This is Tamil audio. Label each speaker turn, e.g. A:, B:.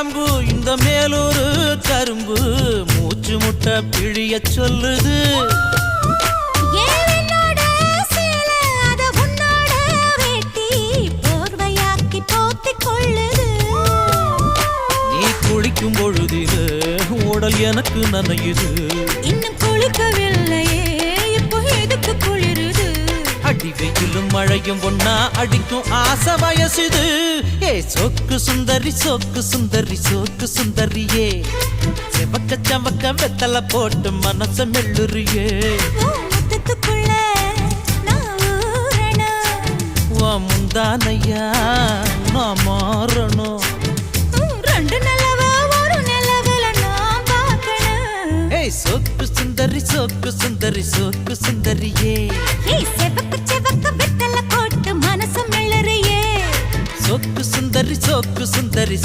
A: காம்பு இந்த மேலூரு கரும்பு மூச்சு முட்டை பிழிய சொல்லுது. நீ குளிக்கும் பொழுதிலே உடல் எனக்கு நனையுது.
B: இன்னும் குளிக்கவில்லையே, இப்போ எதுக்கு குளிருது?
A: அடி வெயிலும் மழையும் ஒன்னா அடிக்கும் ஆசை வயசுது. ஏ சொக்கு சுந்தரி சொக்கு சுந்தரி சொக்கு சுந்தரியே, செவக்க சவக்க வெத்தலை போட்டு மனச மெல்லுறியே. முந்தானையா நான் மாறணும்.
B: ரெண்டு நிலவு ஒரு நிலவுல நான் பார்க்கணும்.
A: ஏய் சொக்கு சுந்தரி சொக்கு சுந்தரி சொக்கு சுந்தரியே,
B: செவக்கு செவக்கு வெத்தலை போட்டு மனச மெல்லுறியே.
A: சொக்கு சுந்தரி சொக்கு சுந்தரி